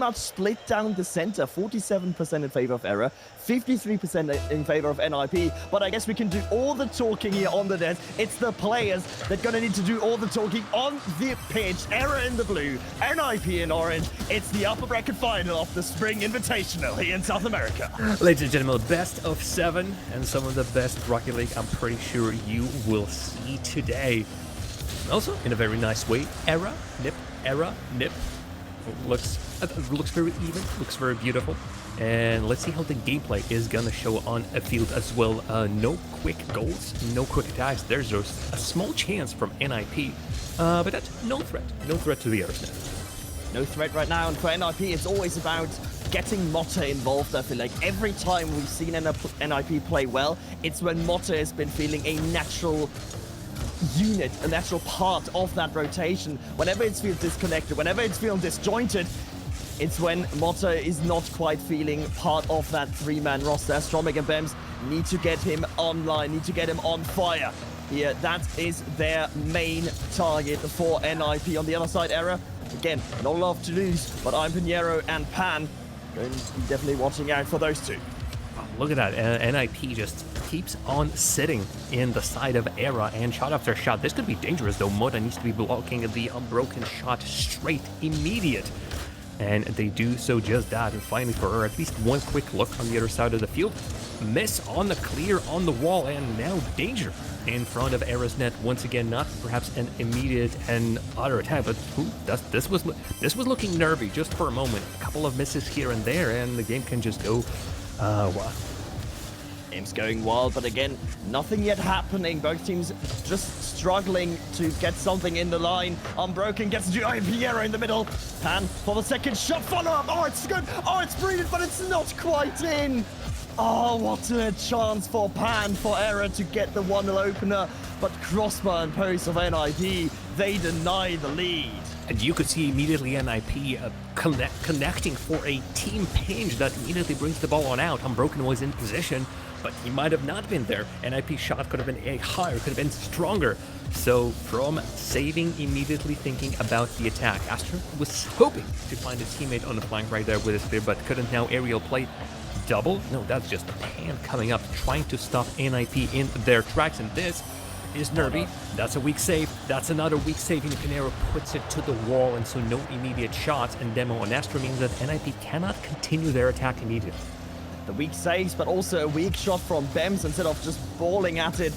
much split down the center. 47% in favor of Error, 53% in favor of NIP. But I guess we can do all the talking here on the net. It's the players that are gonna need to do all the talking on the pitch. Error in the blue, NIP in orange. It's the upper bracket final of the Spring Invitational here in South America. Ladies and gentlemen, best of 7 and some of the best Rocket League I'm pretty sure you will see today. Also, in a very nice way, Error, Nip, Error, Nip. Looks very even, looks very beautiful. And let's see how the gameplay is gonna show on a field as well. No quick goals, no quick attacks. There's a small chance from NIP, but that's no threat to the Error's net. No threat right now, and for NIP, it's always about getting Motta involved. I feel like every time we've seen NIP play well, it's when Motta has been feeling a natural unit, a natural part of that rotation. Whenever it feels disconnected, whenever it's feeling disjointed, it's when Motta is not quite feeling part of that three-man roster. Stromic and Bems need to get him online, need to get him on fire. Here, that is their main target for NIP. On the other side, Error, again, not a lot to lose, but I'm Pinheiro and Pan going to be definitely watching out for those two. Oh, look at that, NIP just keeps on sitting in the side of Error, and shot after shot. This could be dangerous though. Motta needs to be blocking the unbroken shot straight, immediate. And they do so just that, and finally for her, at least one quick look on the other side of the field. Miss on the clear on the wall, and now danger in front of Error's net once again. Not perhaps an immediate and utter attack, but this was looking nervy just for a moment. A couple of misses here and there, and the game can just go wild. Game's going wild, but again, nothing yet happening. Both teams just struggling to get something in the line. Unbroken gets to Pinheiro in the middle. Pan for the second shot, follow-up. Oh, it's good. Oh, it's brilliant, but it's not quite in. Oh, what a chance for Pan, for Error to get the 1-0 opener. But crossbar and post of NIP, they deny the lead. And you could see immediately NIP connecting for a team pinch that immediately brings the ball on out. Unbroken was in position, but he might have not been there. NIP shot could have been a higher, could have been stronger. So from saving, immediately thinking about the attack. Astra was hoping to find a teammate on the flank right there with his spear, but couldn't now. Aerial play. Double? No, that's just a Pan coming up, trying to stop NIP in their tracks, and this is nervy. That's a weak save. That's another weak save, and Pinheiro puts it to the wall, and so no immediate shots. And Demo on Astra means that NIP cannot continue their attack immediately. The weak saves, but also a weak shot from Bems. Instead of just balling at it,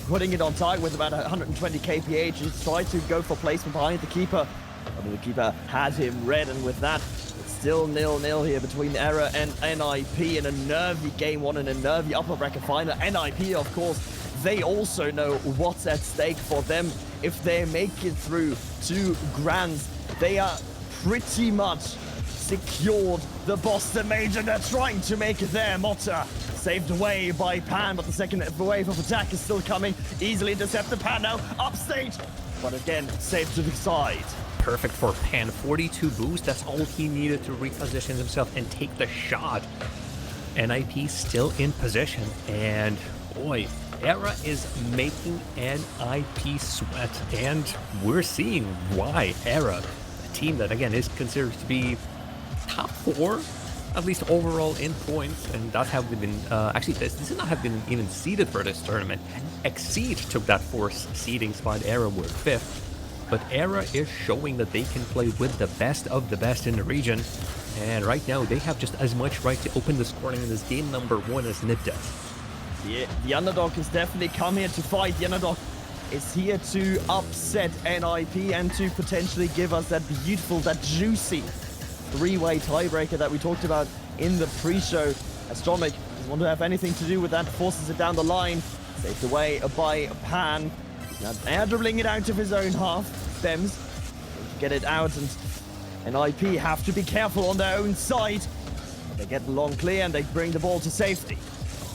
putting it on target with about 120 kph, he tried to go for placement behind the keeper. I mean, the keeper had him red, and with that, it's still 0-0 here between Error and NIP in a nervy game one and a nervy upper bracket final. NIP, of course, they also know what's at stake for them. If they make it through to Grands, they are pretty much secured the Boston Major. They're trying to make it there. Motta saved away by Pan, but the second wave of attack is still coming. Easily intercepted. Pan now upstage, but again, saved to the side. Perfect for Pan. 42 boost. That's all he needed to reposition himself and take the shot. NIP still in position, and boy, Error is making NIP sweat, and we're seeing why. Error, a team that again is considered to be top 4, at least overall in points, and that have been actually this did not have been even seeded for this tournament. Exceed took that 4th seeding spot. Error were 5th, but Error is showing that they can play with the best of the best in the region, and right now they have just as much right to open the scoring in this game number 1 as NIP does. Yeah, the underdog has definitely come here to fight. The underdog is here to upset NIP and to potentially give us that beautiful, that juicy 3-way tiebreaker that we talked about in the pre-show. Astronomic doesn't want to have anything to do with that, forces it down the line, saved away by Pan. He's now air dribbling it out of his own half. Bems to get it out, and NIP have to be careful on their own side. They get the long clear and they bring the ball to safety.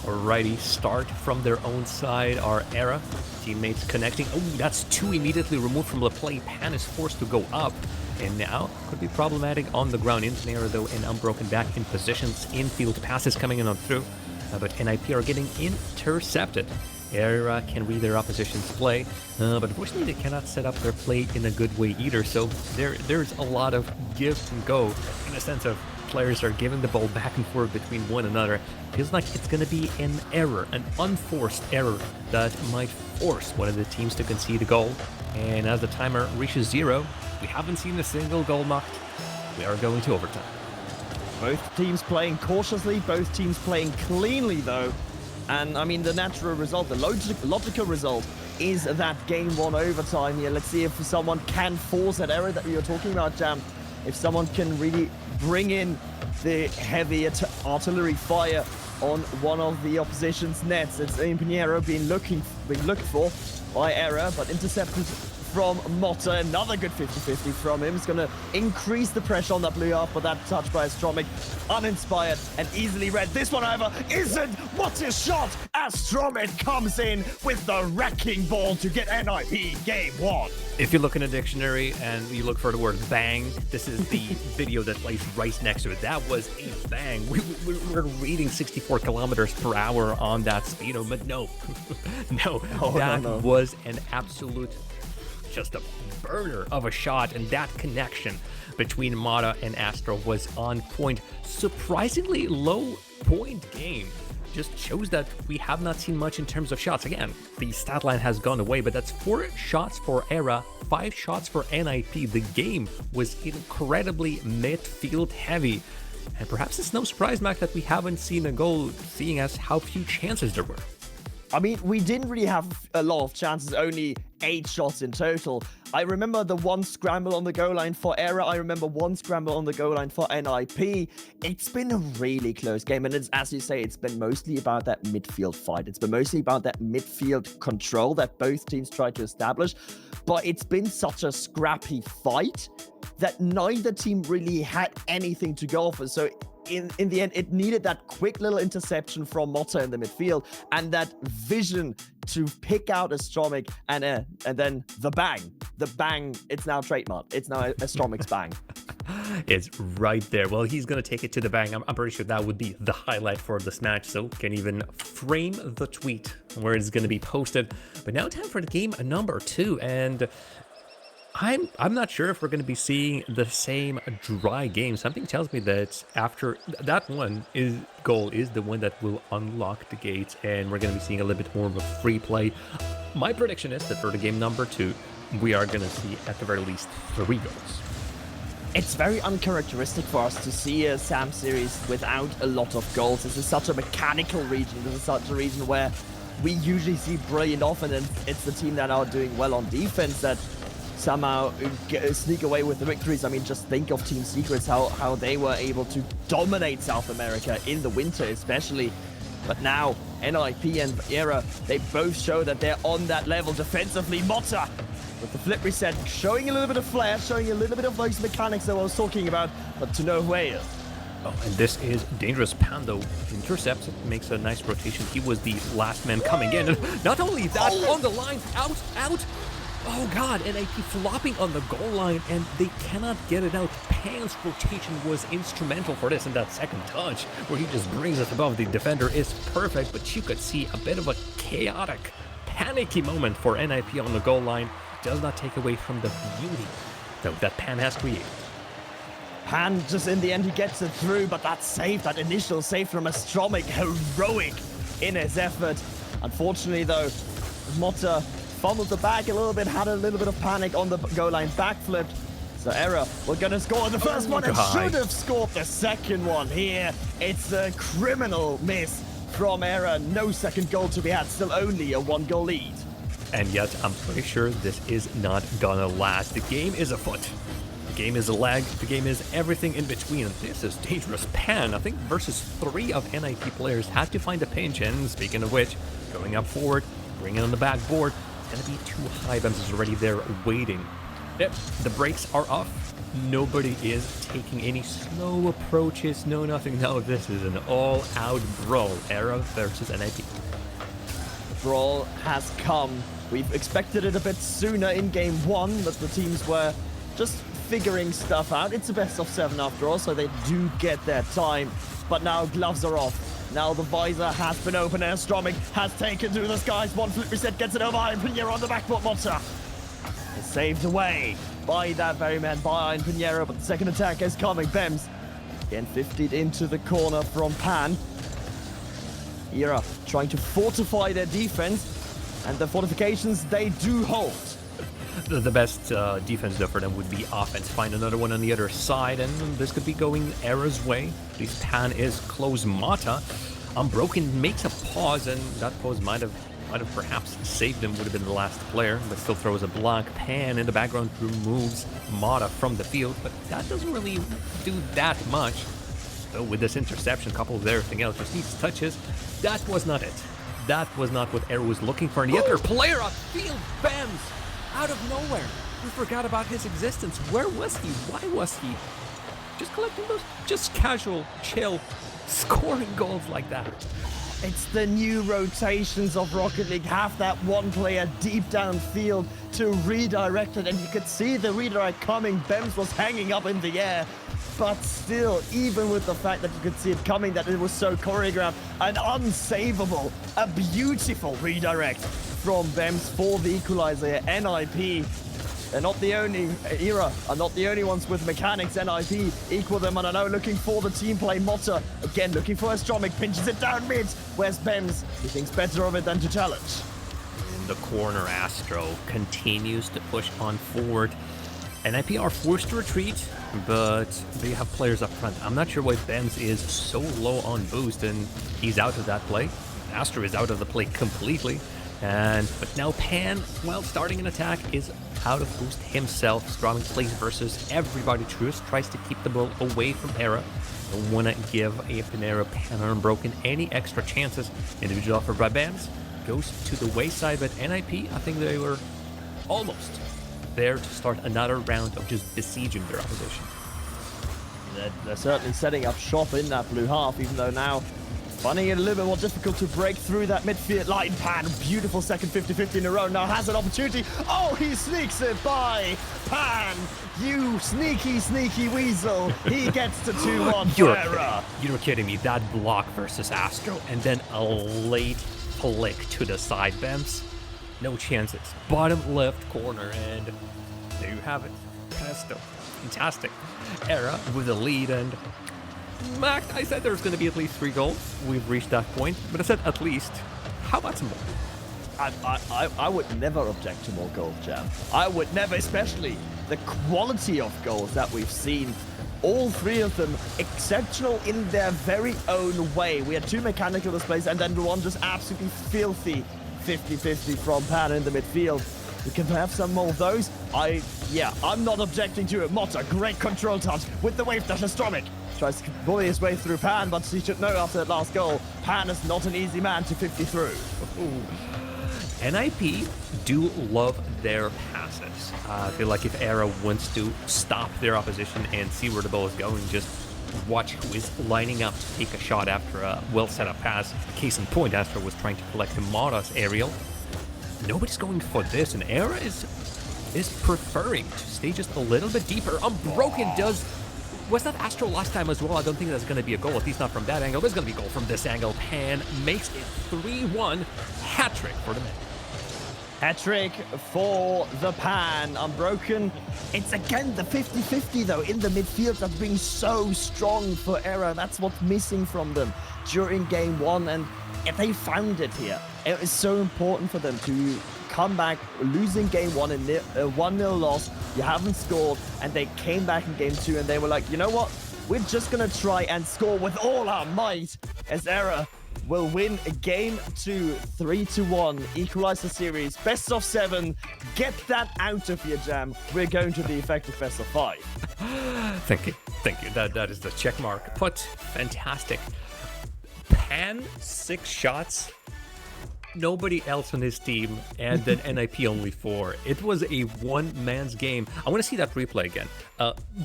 Alrighty, start from their own side are Error. Teammates connecting. Oh, that's 2 immediately removed from the play. Pan is forced to go up. And now could be problematic on the ground. Pinheiro though, and Unbroken back in positions. Infield passes coming in on through. But NIP are getting intercepted. Era can read their opposition's play, but unfortunately they cannot set up their play in a good way either. So there's a lot of give and go in the sense of players are giving the ball back and forth between one another. Feels like it's going to be an error, an unforced error that might force one of the teams to concede a goal. And as the timer reaches 0, we haven't seen a single goal knocked. We are going to overtime. Both teams playing cautiously, both teams playing cleanly though. And I mean, the natural result, the logical result is that game 1 overtime here. Let's see if someone can force that error that we were talking about, Jam. If someone can really bring in the heavy artillery fire on one of the opposition's nets. It's Pinheiro being looked for by Era, but intercepted from Motta. Another good 50-50 from him. It's going to increase the pressure on that blue half, but that touch by Astromic, uninspired and easily read. This one, however, isn't Motta's shot. Astromic comes in with the wrecking ball to get NIP game 1. If you look in a dictionary and you look for the word bang, this is the video that plays right next to it. That was a bang. We're reading 64 kilometers per hour on that speedo, but no, that was an absolute, just a burner of a shot, and that connection between Motta and Astro was on point. Surprisingly low point game. Just shows that we have not seen much in terms of shots. Again, the stat line has gone away, but that's 4 shots for Era, 5 shots for NIP. The game was incredibly midfield heavy. And perhaps it's no surprise, Mac, that we haven't seen a goal, seeing as how few chances there were. I mean, we didn't really have a lot of chances, only 8 shots in total. I remember the 1 scramble on the goal line for Era. I remember 1 scramble on the goal line for NIP. It's been a really close game, and it's, as you say, it's been mostly about that midfield fight. It's been mostly about that midfield control that both teams tried to establish, but it's been such a scrappy fight that neither team really had anything to go for. So in the end, it needed that quick little interception from Motta in the midfield and that vision to pick out Astromic and then the bang. The bang, it's now trademarked. It's now Astromic's bang. It's right there. Well, he's going to take it to the bang. I'm pretty sure that would be the highlight for this match, so can even frame the tweet where it's going to be posted. But now time for the game number 2, and I'm not sure if we're going to be seeing the same dry game. Something tells me that after that one goal is the one that will unlock the gates, and we're going to be seeing a little bit more of a free play. My prediction is that for the game number 2, we are going to see at the very least 3 goals. It's very uncharacteristic for us to see a SAM series without a lot of goals. This is such a mechanical region. This is such a region where we usually see brilliant offense, and it's the team that are doing well on defense that somehow sneak away with the victories. I mean, just think of Team Secrets, how they were able to dominate South America in the winter especially. But now, NIP and Era, they both show that they're on that level defensively. Motta, with the flip reset, showing a little bit of flair, showing a little bit of those mechanics that I was talking about, but to no avail. Oh, and this is dangerous. Pando intercepts it, makes a nice rotation. He was the last man coming in. And not only that, on the line, out. Oh god, NIP flopping on the goal line, and they cannot get it out. Pan's rotation was instrumental for this, and that second touch, where he just brings it above the defender, is perfect, but you could see a bit of a chaotic, panicky moment for NIP on the goal line. Does not take away from the beauty that Pan has created. Pan, just in the end, he gets it through, but that save, that initial save from Astromic, heroic in his effort. Unfortunately, though, Motta fumbled the bag a little bit, had a little bit of panic on the goal line, backflipped. So Era, we're gonna score the first one and should have scored the second one here. It's a criminal miss from Era. No second goal to be had, still only a 1-goal lead. And yet, I'm pretty sure this is not gonna last. The game is afoot. The game is a lag. The game is everything in between. And this is dangerous. Pan, I think, versus 3 of NIP players, had to find a pinch. And speaking of which, going up forward, bringing on the backboard, it's gonna be too high. Bems is already there waiting. Yep, the brakes are off. Nobody is taking any slow approaches. No, nothing. No, this is an all-out brawl. Era versus NIP. Brawl has come. We've expected it a bit sooner in game 1, but the teams were just figuring stuff out. It's a best of 7 after all, so they do get their time. But now gloves are off. Now the visor has been opened and Stromic has taken to the skies. One flip reset gets it over Iron Pinheiro on the backboard. Motta is saved away by that very man, by Iron Pinheiro, but the second attack is coming. Bems again 50'd into the corner from Pan. Era trying to fortify their defense, and the fortifications, they do hold. The best defense though for them would be offense. Find another one on the other side, and this could be going Era's way. At least Pan is close. Motta Unbroken makes a pause, and that pause might have perhaps saved him, would have been the last player, but still throws a block. Pan in the background removes Motta from the field, but that doesn't really do that much. So with this interception coupled with everything else, just needs touches. That was not it. That was not what Era was looking for. And the other player on field, Bems, out of nowhere. We forgot about his existence. Where was he? Why was he just collecting those, just casual, chill, scoring goals like that? It's the new rotations of Rocket League. Have that one player deep downfield to redirect it, and you could see the redirect coming. Bems was hanging up in the air, but still, even with the fact that you could see it coming, that it was so choreographed, an unsavable, a beautiful redirect from Bems for the equalizer. NIP, they're not the only, Era are not the only ones with mechanics. NIP equal them, and I know, looking for the team play. Motta, again, looking for a Stromic, pinches it down mid. Where's Bems? He thinks better of it than to challenge. In the corner, Astro continues to push on forward. NIP are forced to retreat, but they have players up front. I'm not sure why Bems is so low on boost, and he's out of that play. Astro is out of the play completely. But now Pan, while starting an attack, is out of boost himself. Stromic plays versus everybody. Truist tries to keep the ball away from Era. Don't want to give a Pinheiro Pan Unbroken any extra chances. Individual offer by Bems goes to the wayside, but NIP, I think they were almost there to start another round of just besieging their opposition. They're certainly setting up shop in that blue half, even though now finding it a little bit more difficult to break through that midfield line. Pan, beautiful second 50-50 in a row, now has an opportunity. Oh, he sneaks it by Pan. You sneaky, sneaky weasel. He gets to 2-1 for Era. You're kidding me. That block versus Astro, and then a late flick to the side, Bems. No chances. Bottom left corner, and there you have it. Pesto. Fantastic. Era with the lead, and Mac, I said there was going to be at least 3 goals. We've reached that point, but I said at least. How about some more? I would never object to more goals, Jam. I would never, especially the quality of goals that we've seen. All 3 of them exceptional in their very own way. We had 2 mechanical displays, and then one just absolutely filthy 50-50 from Pan in the midfield. We can have some more of those. I'm not objecting to it. Motta, great control touch with the wave dash. Stromic tries to bully his way through Pan, but he should know after that last goal, Pan is not an easy man to 50 through. NIP do love their passes. I feel like if Era wants to stop their opposition and see where the ball is going, just watch who is lining up to take a shot after a well set up pass. Case in point, Astro was trying to collect Motta's aerial. Nobody's going for this, and Era is preferring to stay just a little bit deeper. Unbroken does. Was that Astro last time as well? I don't think that's going to be a goal, at least not from that angle. There's going to be a goal from this angle. Pan makes it 3-1. Hat-trick for the men. Hat-trick for the Pan. Unbroken. It's again the 50-50 though in the midfield that's been so strong for Era. That's what's missing from them during game 1, and if they found it here, it was so important for them to come back, losing game 1 in a 1-0 loss. You haven't scored, and they came back in game 2, and they were like, you know what? We're just gonna try and score with all our might, as Era will win game 2, 3-1, equalize the series, best of 7. Get that out of your Jam. We're going to the effective best of 5. Thank you. That is the check mark. But fantastic. Pan 6 shots. Nobody else on his team, and then NIP only 4. It was a one-man's game. I want to see that replay again.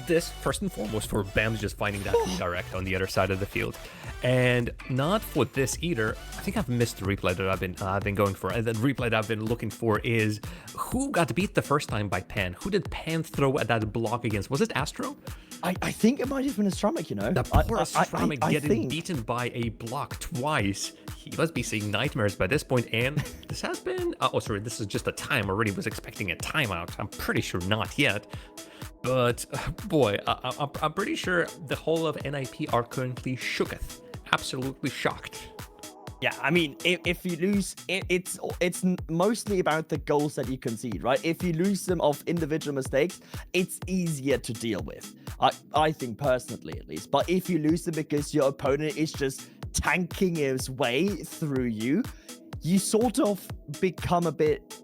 This, first and foremost, for Bems just finding that redirect on the other side of the field. And not for this either. I think I've missed the replay that I've been going for. And the replay that I've been looking for is who got beat the first time by Pan? Who did Pan throw at that block against? Was it Astro? I think it might have been a stomach, you know. The poor Stramic I getting think. beaten by a block twice. He must be seeing nightmares by this point, and this has been... oh, sorry, this is just a time. Already was expecting a timeout. I'm pretty sure not yet. But, boy, I'm pretty sure the whole of NIP are currently shooketh. Absolutely shocked. Yeah, I mean, if you lose, it's mostly about the goals that you concede, right? If you lose them of individual mistakes, it's easier to deal with. I think personally, at least. But if you lose them because your opponent is just tanking his way through you, you sort of become a bit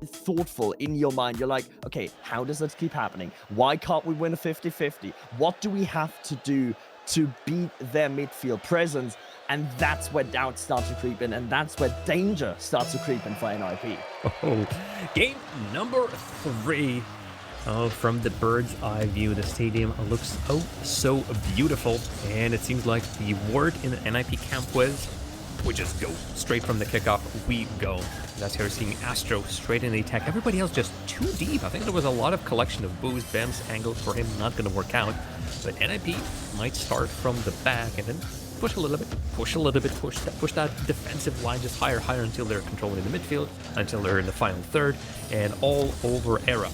thoughtful in your mind. You're like, okay, how does this keep happening? Why can't we win a 50-50? What do we have to do to beat their midfield presence? And that's where doubts start to creep in, and that's where danger starts to creep in for NIP. Oh, game number 3. Oh, from the bird's eye view, the stadium looks oh so beautiful, and it seems like the word in the NIP camp was, we just go straight from the kickoff, we go. That's how we're seeing Astro straight in the attack. Everybody else just too deep. I think there was a lot of collection of boost. Bam's angle for him not going to work out, but NIP might start from the back and then push a little bit, push that defensive line just higher until they're controlling the midfield, until they're in the final third, and all over Era.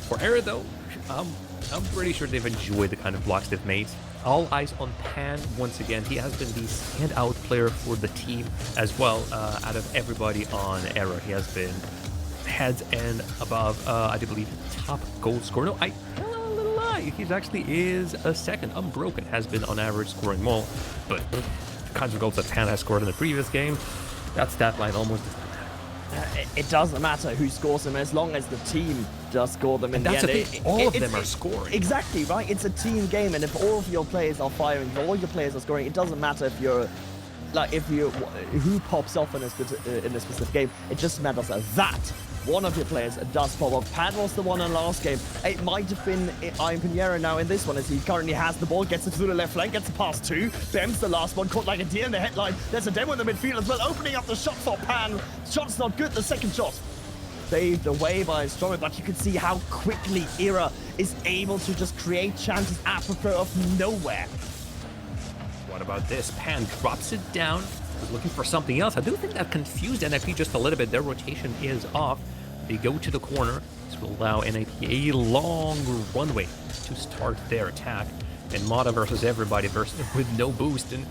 For Era though, I'm pretty sure they've enjoyed the kind of blocks they've made. All eyes on Pan once again. He has been the standout player for the team as well. Out of everybody on Era, he has been heads and above. I do believe top goal scorer. No, I tell a little lie. He actually is a second. Unbroken has been on average scoring more, but the kinds of goals that Pan has scored in the previous game, that stat line almost does not matter. It doesn't matter who scores them as long as the team does score them in the end. That's the thing, all of them are scoring. Exactly, right? It's a team game, and if all of your players are firing, if all your players are scoring, it doesn't matter if you're who pops off in a specific game. It just matters that one of your players does pop off. Pan was the one in last game. It might have been Iron Pinheiro now in this one, as he currently has the ball, gets it through the left flank, gets it past 2. Bem's the last one, caught like a deer in the headline. There's a demo in the midfield as well, opening up the shot for Pan. Shot's not good, the second shot saved away by Stormy, but you can see how quickly Era is able to just create chances apropos of nowhere. What about this? Pan drops it down. Was looking for something else. I do think that confused NIP just a little bit. Their rotation is off. They go to the corner. This will allow NIP a long runway to start their attack. And Mata versus everybody with no boost. And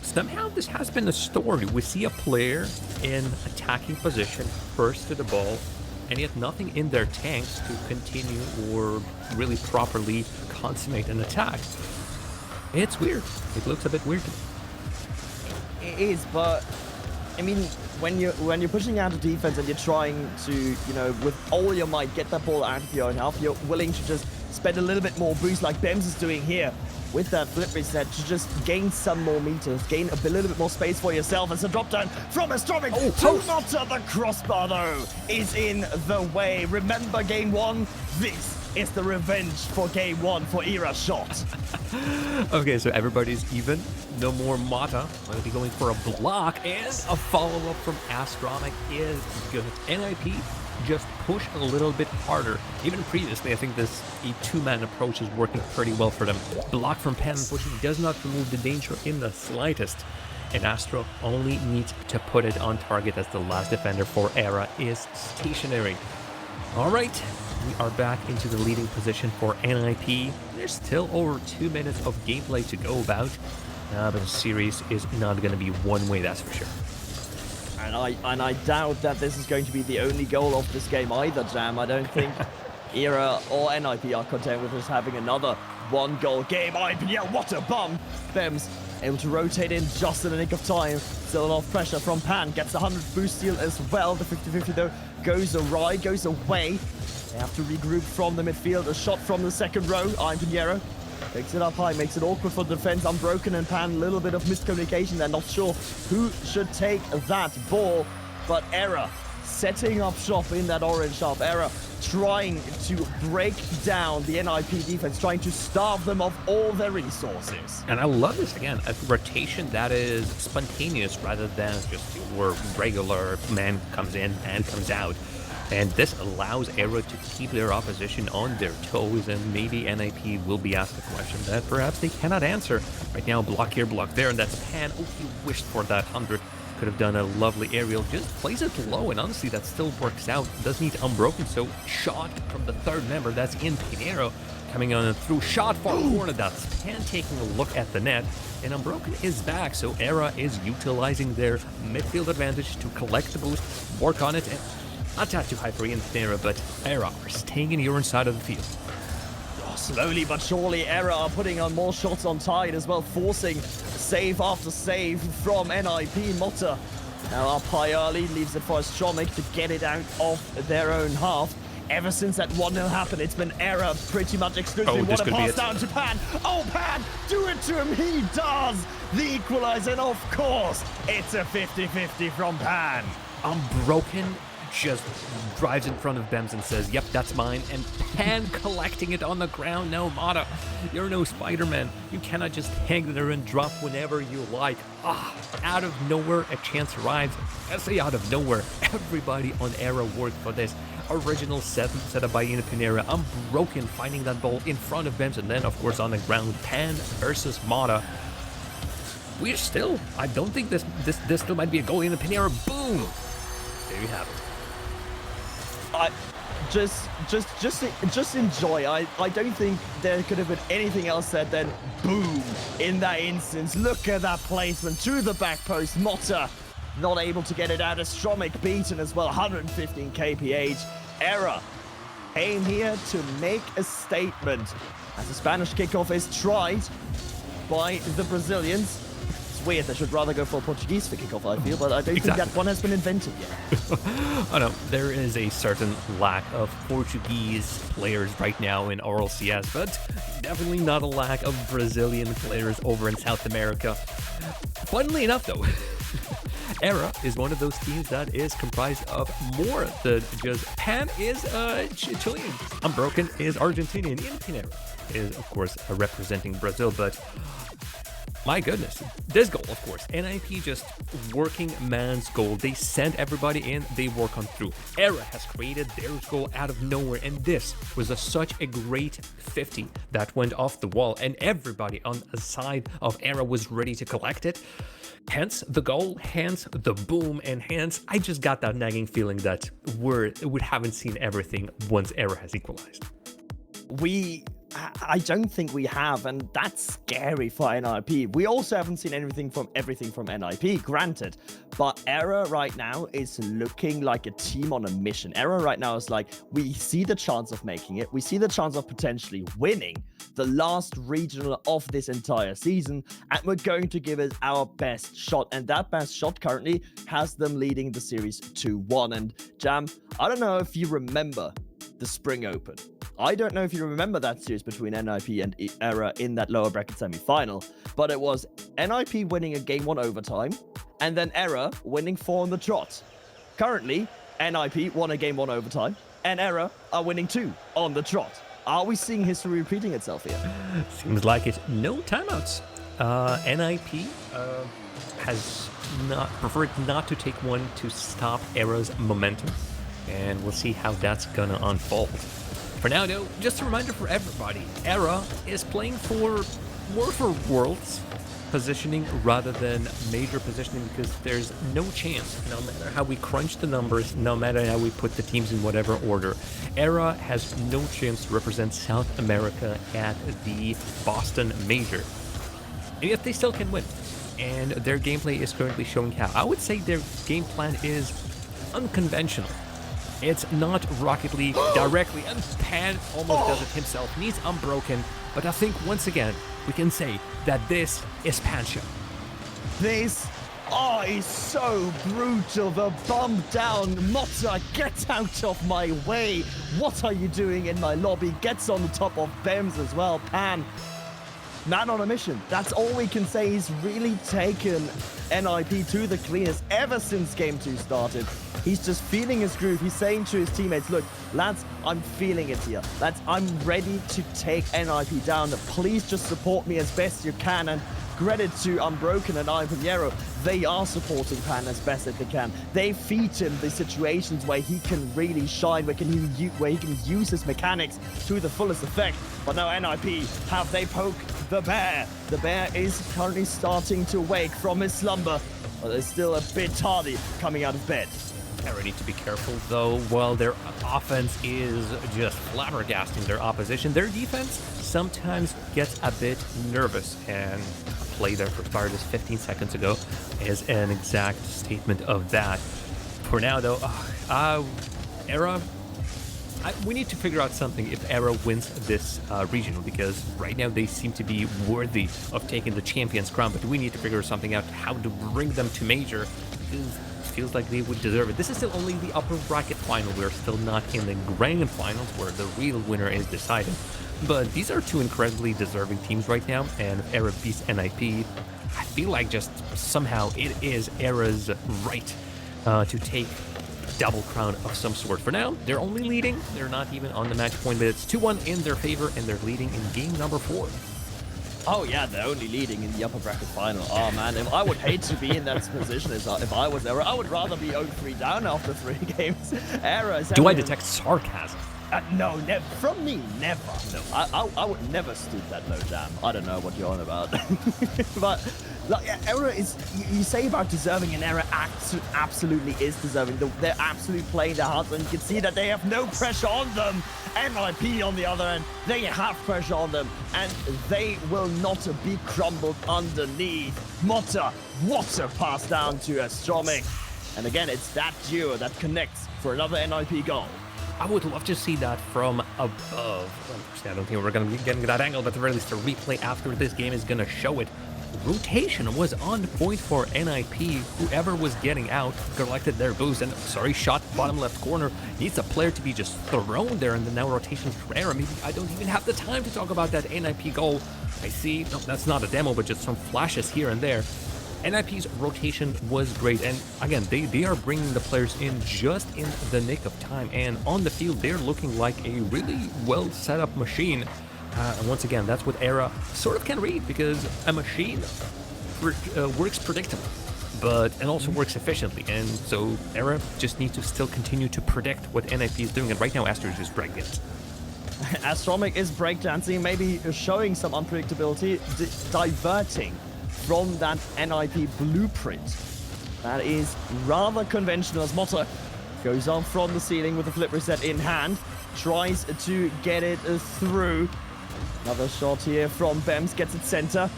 somehow this has been a story. We see a player in attacking position, first to the ball, and yet nothing in their tanks to continue or really properly consummate an attack. It's weird. It looks a bit weird to me. It is, but I mean, when you're pushing out a defense and you're trying to, you know, with all your might get that ball out of your own half, you're willing to just spend a little bit more boost like Bems is doing here with that flip reset to just gain some more meters, gain a little bit more space for yourself. As a drop down from Astromic to Mata. The crossbar though is in the way. Remember game 1? This is the revenge for game 1 for Era shot. Okay, so everybody's even. No more Mata. We'll be going for a block, and a follow-up from Astromic is good. NIP just push a little bit harder. Even previously, I think this two-man approach is working pretty well for them. Block from Pan pushing does not remove the danger in the slightest. And Astro only needs to put it on target as the last defender for Era is stationary. All right, we are back into the leading position for NIP. There's still over 2 minutes of gameplay to go about, but the series is not going to be one way, that's for sure. And I doubt that this is going to be the only goal of this game either, Jam. I don't think Era or NIP are content with just having another one-goal game. Yeah, what a bum! Bems able to rotate in just in the nick of time. Still a lot of pressure from Pan. Gets the 100 boost steal as well. The 50-50 though goes awry, goes away. They have to regroup from the midfield. A shot from the second row. Iron Pinheiro picks it up high, makes it awkward for the defense. Unbroken and Pan, a little bit of miscommunication. They're not sure who should take that ball, but Era setting up shop in that orange shop. Era trying to break down the NIP defense, trying to starve them of all their resources. And I love this, again, a rotation that is spontaneous rather than just where regular man comes in and comes out. And this allows Era to keep their opposition on their toes, and maybe NIP will be asked a question that perhaps they cannot answer. Right now, block here, block there, and that's Pan. Oh, he wished for that 100. Could have done a lovely aerial, just plays it low, and honestly, that still works out. Does need Unbroken, so shot from the third member, that's in Pinero. Coming on through, shot far corner, that's Pan taking a look at the net, and Unbroken is back, so Era is utilizing their midfield advantage to collect the boost, work on it, and not that too high for Ian Pinero, but Era are staying in your side of the field. Oh, slowly but surely, Era are putting on more shots on target as well, forcing save after save from NIP. Motta now up high early, leaves it for Stromic to get it out of their own half. Ever since that 1-0 happened, it's been Era pretty much exclusively. Oh, what a pass down to Pan. Oh, Pan, do it to him. He does. The equalizer, and of course, it's a 50-50 from Pan. Unbroken just drives in front of Bems and says, yep, that's mine, and Pan collecting it on the ground. No, Motta, you're no Spider-Man. You cannot just hang there and drop whenever you like. Out of nowhere, a chance arrives. I say out of nowhere, everybody on Era worked for this. Original set up by Ian Pinera. Unbroken finding that ball in front of Bems, and then, of course, on the ground, Pan versus Motta. We're still, I don't think this still might be a goal. Ian Pinera, boom! There you have it. Just enjoy. I don't think there could have been anything else said than boom in that instance. Look at that placement to the back post. Motta not able to get it out. Stromic beaten as well. 115 kph. Era aim here to make a statement as the Spanish kickoff is tried by the Brazilians. Weird, they should rather go for a Portuguese for kickoff, I feel, but I don't think that one has been invented yet. I know, there is a certain lack of Portuguese players right now in RLCS, but definitely not a lack of Brazilian players over in South America. Funnily enough, though, Era is one of those teams that is comprised of more than just Pan is Chilean, Unbroken is Argentinian, and Pinero is, of course, representing Brazil, but my goodness, this goal, of course, NIP just working man's goal. They send everybody in, they work on through. Era has created their goal out of nowhere, and this was such a great 50 that went off the wall, and everybody on the side of Era was ready to collect it. Hence the goal, hence the boom, and hence I just got that nagging feeling that we haven't seen everything once Era has equalized. I don't think we have, and that's scary for NIP. We also haven't seen everything from NIP, granted, but Era right now is looking like a team on a mission. Era right now is like, we see the chance of making it, we see the chance of potentially winning the last regional of this entire season, and we're going to give it our best shot, and that best shot currently has them leading the series 2-1. And Jam, I don't know if you remember the Spring Open. I don't know if you remember that series between NIP and Era in that lower bracket semi-final, but it was NIP winning a game 1 overtime, and then Era winning 4 on the trot. Currently, NIP won a game 1 overtime, and Era are winning 2 on the trot. Are we seeing history repeating itself here? Seems like it. No timeouts. NIP has preferred not to take one to stop Era's momentum, and we'll see how that's gonna unfold. For now, though, just a reminder for everybody, Era is playing more for Worlds positioning rather than major positioning, because there's no chance, no matter how we crunch the numbers, no matter how we put the teams in whatever order, Era has no chance to represent South America at the Boston Major. And yet they still can win. And their gameplay is currently showing how. I would say their game plan is unconventional. It's not Rocket League directly, and Pan almost does it himself. Needs Unbroken, but I think once again we can say that this is Pan show. This is so brutal. The bump down. Motta, get out of my way. What are you doing in my lobby? Gets on the top of Bems as well. Pan, man on a mission. That's all we can say. He's really taken NIP to the cleanest ever since Game 2 started. He's just feeling his groove. He's saying to his teammates, look, lads, I'm feeling it here. Lads, I'm ready to take NIP down. Please just support me as best you can. And credit to Unbroken and Iron Pinheiro. They are supporting Pan as best as they can. They feed him the situations where he can really shine, where he can use his mechanics to the fullest effect. But now NIP, have they poked the bear? The bear is currently starting to wake from his slumber, but it's still a bit tardy coming out of bed. Era need to be careful, though. While their offense is just flabbergasting their opposition, their defense sometimes gets a bit nervous, and a play that expired just 15 seconds ago is an exact statement of that. For now, though, Era, we need to figure out something if Era wins this regional, because right now they seem to be worthy of taking the champion's crown, but we need to figure something out how to bring them to major, because feels like they would deserve it. This is still only the upper bracket final. We're still not in the grand finals where the real winner is decided. But these are two incredibly deserving teams right now, and if Era beats NIP, I feel like just somehow it is Era's right to take double crown of some sort. For now, they're only leading. They're not even on the match point, but it's 2-1 in their favor, and they're leading in game number 4. Oh yeah, they're only leading in the upper bracket final. Oh man, if I would hate to be in that position if I was Era. I would rather be 0-3 down after 3 games. Era is... Do I detect sarcasm? No, from me, never. No, I would never stoop that low, Jam. I don't know what you're on about. But like, Era is, you say about deserving, and Era absolutely is deserving. They're absolutely playing their hearts, and you can see that they have no pressure on them. NIP on the other end, they have pressure on them, and they will not be crumbled underneath. Motta, what a pass down to Astromic. And again, it's that duo that connects for another NIP goal. I would love to see that from above. I don't think we're going to be getting that angle, but at the very least, a replay after this game is going to show it. Rotation was on point for NIP. Whoever was getting out collected their boost, and shot bottom left corner. Needs a player to be just thrown there, and then now rotations for Era. Maybe I don't even have the time to talk about that NIP goal. I see, no, that's not a demo, but just some flashes here and there. NIP's rotation was great, and again, they are bringing the players in just in the nick of time, and on the field, they're looking like a really well set up machine. And once again, that's what Era sort of can read, because a machine works predictably, and also works efficiently. And so Era just needs to still continue to predict what NIP is doing. And right now, Aster is just breakdancing. Astromic is breakdancing, maybe showing some unpredictability, diverting from that NIP blueprint. That is rather conventional, as Motta goes on from the ceiling with the flip reset in hand, tries to get it through. Another shot here from Bems, gets it center.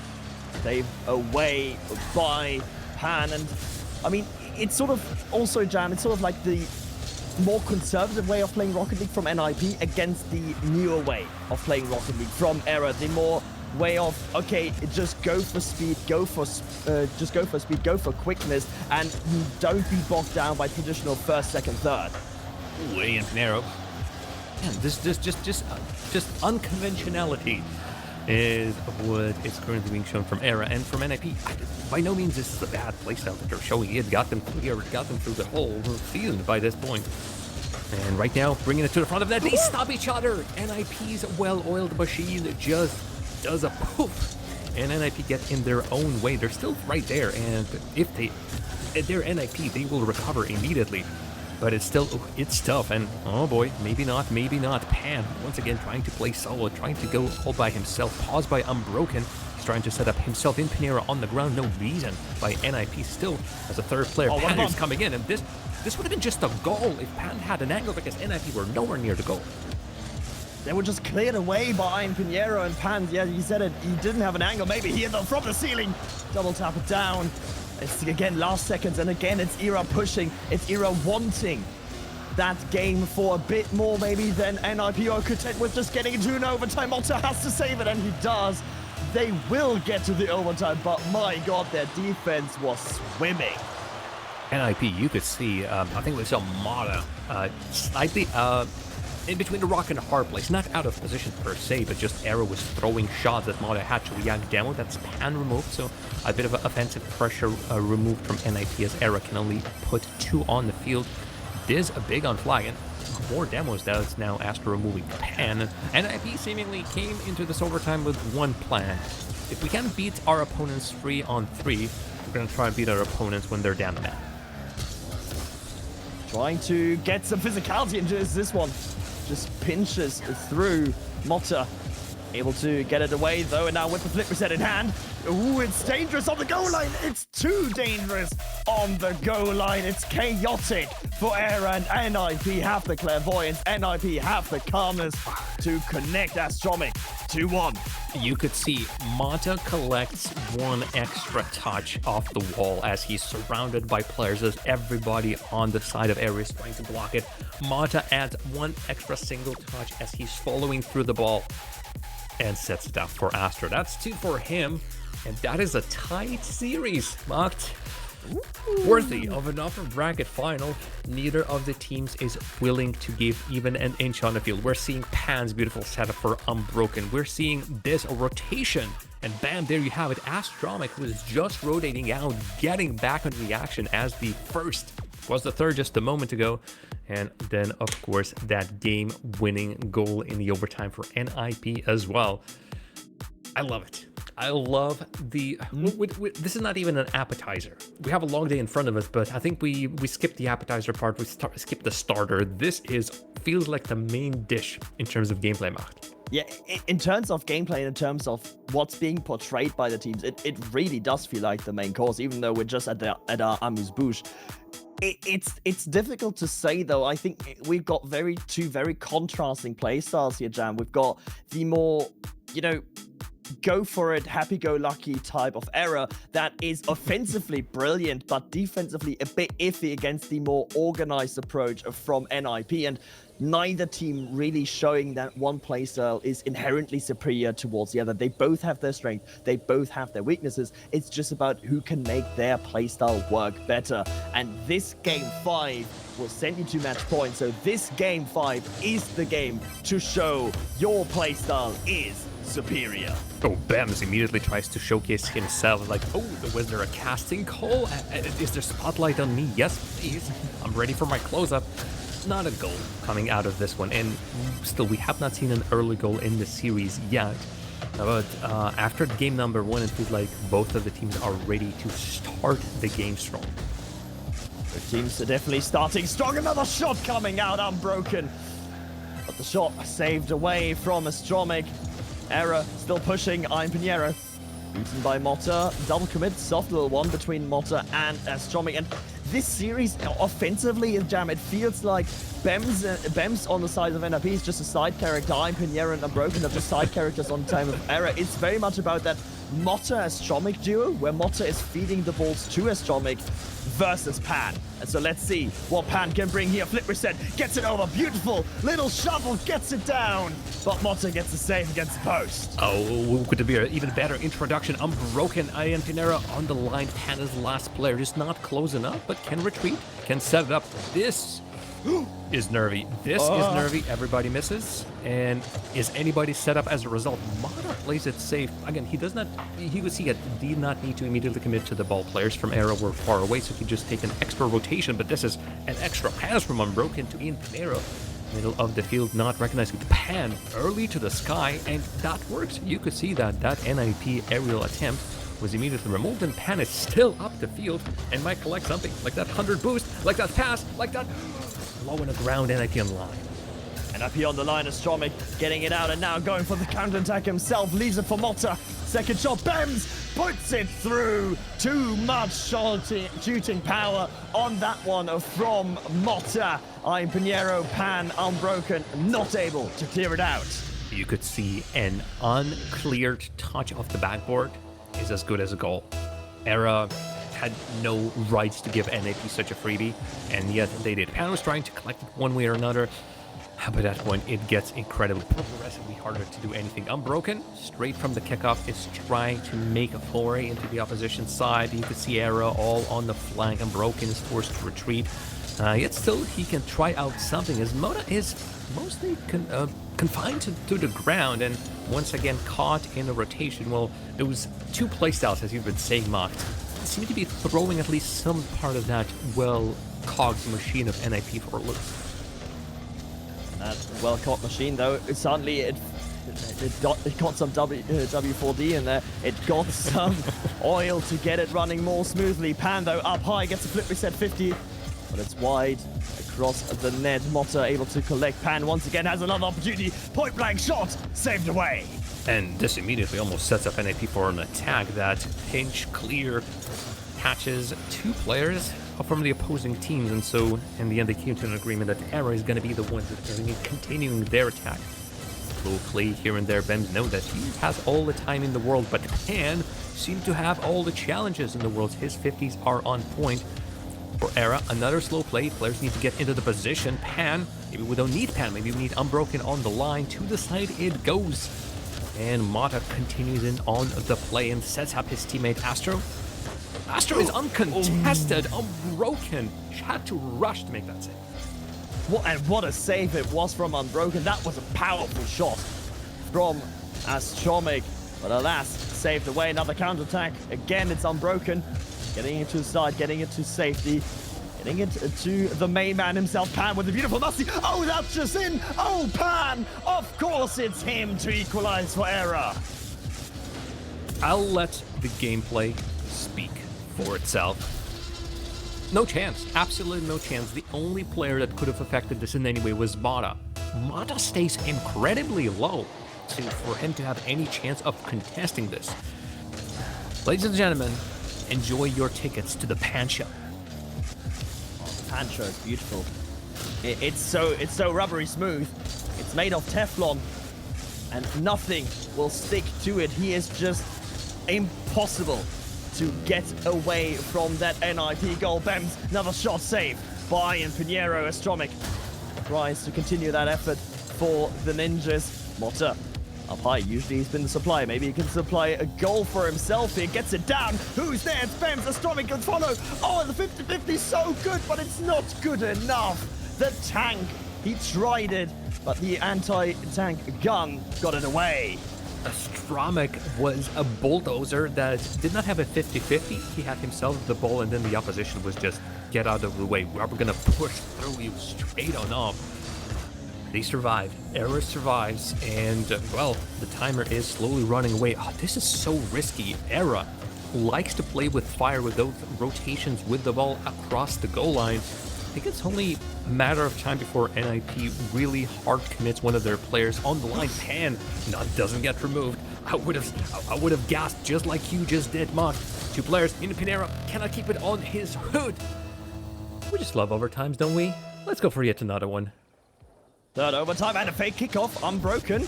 Saved away by Pan, and I mean, it's sort of also, Jam, it's sort of like the more conservative way of playing Rocket League from NIP against the newer way of playing Rocket League from Era. The more way of, okay, just go for speed, go for quickness, and don't be bogged down by traditional first, second, third. Way in narrow. Man, just unconventionality is what is currently being shown from Era, and from NIP. By no means this is a bad playstyle that they're showing. It got them clear, it got them through the whole season by this point. And right now, bringing it to the front of that, they stop each other. NIP's well-oiled machine just does a poof, and NIP get in their own way. They're still right there, and if they're NIP, they will recover immediately. But it's tough, and oh boy, maybe not. Pan, once again, trying to play solo, trying to go all by himself, paused by Unbroken. He's trying to set up himself in Pinheiro on the ground, no reason by NIP still as a third player. Oh, Pan is coming in, and this would have been just a goal if Pan had an angle, because NIP were nowhere near the goal. They were just cleared away by Pinheiro, and Pan, yeah, you said it, he didn't have an angle. Maybe he hit them from the ceiling. Double tap it down. It's again last seconds, and again it's Era pushing. It's Era wanting that game for a bit more maybe than NIP are content with just getting into an overtime. Motta has to save it, and he does. They will get to the overtime, but my god, their defense was swimming. NIP, you could see, I think it was a Motta slightly in between the rock and a hard place. Not out of position per se, but just Era was throwing shots that Motta had to react demo. That's Pan removed, so a bit of offensive pressure removed from NIP, as Era can only put 2 on the field. This a big on flag, and more demos that is now Aster removing Pan. NIP seemingly came into this overtime with one plan. If we can beat our opponents 3-on-3, we're going to try and beat our opponents when they're down the map. Trying to get some physicality into this one. Just pinches through Motta. Able to get it away though, and now with the flip reset in hand. Ooh, it's dangerous on the goal line. It's too dangerous on the goal line. It's chaotic for Era, and NIP have the clairvoyance. NIP have the calmness to connect Astromic 2-1. You could see Motta collects one extra touch off the wall as he's surrounded by players, as everybody on the side of Era is trying to block it. Motta adds one extra single touch as he's following through the ball and sets it up for Astro. That's 2 for him, and that is a tight series, marked worthy of an upper bracket final. Neither of the teams is willing to give even an inch on the field. We're seeing Pan's beautiful setup for Unbroken. We're seeing this rotation, and bam, there you have it. Astromic, who is just rotating out, getting back on reaction as the first was the third just a moment ago. And then, of course, that game-winning goal in the overtime for NIP as well. I love it. I love the... this is not even an appetizer. We have a long day in front of us, but I think we skipped the appetizer part. We skipped the starter. This feels like the main dish in terms of gameplay, Macht. Yeah, in terms of gameplay, in terms of what's being portrayed by the teams, it really does feel like the main course, even though we're just at our amuse-bouche. It's difficult to say, though. I think we've got two very contrasting play styles here, Jam. We've got the more, go for it, happy-go-lucky type of Era that is offensively brilliant, but defensively a bit iffy against the more organized approach from NIP. And neither team really showing that one playstyle is inherently superior towards the other. They both have their strength, they both have their weaknesses. It's just about who can make their playstyle work better. And this game 5 will send you to match point. So this game 5 is the game to show your playstyle is superior. Oh, Bams immediately tries to showcase himself, like, oh, was there a casting call? Is there spotlight on me? Yes, please. I'm ready for my close-up. Not a goal coming out of this one, and still we have not seen an early goal in the series yet. But after game number 1, it feels like both of the teams are ready to start the game strong. Both teams are definitely starting strong. Another shot coming out, Unbroken. But the shot saved away from Astromic. Era still pushing Iron Pinheiro. Beaten by Motta. Double commit, soft little one between Motta and Astromic. And this series, offensively, Jam, it feels like Bems on the side of NRP is just a side character. Iron Pinheiro and Unbroken are just side characters on time of Era. It's very much about that Motta-Astromic duo, where Motta is feeding the balls to Astromic versus Pan. And so let's see what Pan can bring here. Flip reset, gets it over, beautiful little shovel, gets it down, but Motta gets the save against the post. Oh, could it be an even better introduction? Unbroken, Iron Pinheiro on the line. Pan is last player, just not close enough, but can retreat, can set it up. This is nervy. This is nervy. Everybody misses. And is anybody set up as a result? Motta plays it safe. Again, he did not need to immediately commit to the ball. Players from Era were far away, so he just take an extra rotation. But this is an extra pass from Unbroken to Ian Pinheiro. Middle of the field, not recognizing the Pan early to the sky, and that works. You could see that NIP aerial attempt was immediately removed, and Pan is still up the field and might collect something like that 100 boost, like that pass, like that low in the ground. NIP on the line. NIP on the line, Astromic getting it out and now going for the counterattack himself, leaves it for Motta. Second shot, Bems puts it through. Too much shooting power on that one from Motta. Iron Pinheiro, Pan, Unbroken, not able to clear it out. You could see an uncleared touch off the backboard is as good as a goal. Era had no rights to give NAP such a freebie, and yet they did. Pan was trying to collect it one way or another, but at that point it gets incredibly, progressively harder to do anything. Unbroken, straight from the kickoff, is trying to make a foray into the opposition side. You can see Era all on the flank. Unbroken is forced to retreat, yet still he can try out something, as Motta is mostly confined to the ground, and once again caught in a rotation. Well, those two playstyles, as you've been saying, Macht, seem to be throwing at least some part of that well-cogged machine of NIP for a loop. That well-caught machine, though, suddenly It got some W4D in there. It got some oil to get it running more smoothly. Pan, though, up high, gets a flip reset 50, but it's wide across the net. Motta able to collect. Pan once again has another opportunity. Point blank shot, saved away. And this immediately almost sets up NIP for an attack that pinch clear catches 2 players from the opposing teams, and so in the end they came to an agreement that Era is going to be the ones that are continuing their attack. Slow play here and there. Bems know that he has all the time in the world, but Pan seems to have all the challenges in the world. His 50s are on point. For Era, another slow play. Players need to get into the position. Pan, maybe we don't need Pan, maybe we need Unbroken on the line. To the side it goes. And Motta continues in on the play and sets up his teammate Astro. Astro is uncontested, Unbroken. Had to rush to make that save. What a save it was from Unbroken. That was a powerful shot from Astromik. But alas, saved away. Another counterattack. Again, it's Unbroken. Getting it to the side, getting it to safety. Getting it to the main man himself, Pan, with a beautiful musty. Oh, that's just in. Oh, Pan. Of course it's him to equalize for Era. I'll let the gameplay speak for itself. No chance. Absolutely no chance. The only player that could have affected this in any way was Motta. Motta stays incredibly low for him to have any chance of contesting this. Ladies and gentlemen, enjoy your tickets to the Pan Show. The Pan Show is beautiful. It's so rubbery smooth. It's made of Teflon, and nothing will stick to it. He is just impossible to get away from that NIP goal. Bems, another shot saved by Pinheiro. Astromik tries to continue that effort for the Ninjas. Motta up high. Usually he's been the supplier. Maybe he can supply a goal for himself here. Gets it down. Who's there? It's Bems. Astromik can follow. Oh, and the 50-50 is so good, but it's not good enough. The tank, he tried it, but the anti-tank gun got it away. Astromik was a bulldozer that did not have a 50-50. He had himself the ball, and then the opposition was just, get out of the way. We're going to push through you straight on off. They survive. Era survives, and, well, the timer is slowly running away. Oh, this is so risky. Era likes to play with fire with those rotations with the ball across the goal line. I think it's only a matter of time before NIP really hard commits one of their players on the line. Pan doesn't get removed. I would have gasped just like you just did, Mark. 2 players in Pinheiro cannot keep it on his hood. We just love overtimes, don't we? Let's go for yet another one. Third overtime and a fake kickoff. Unbroken.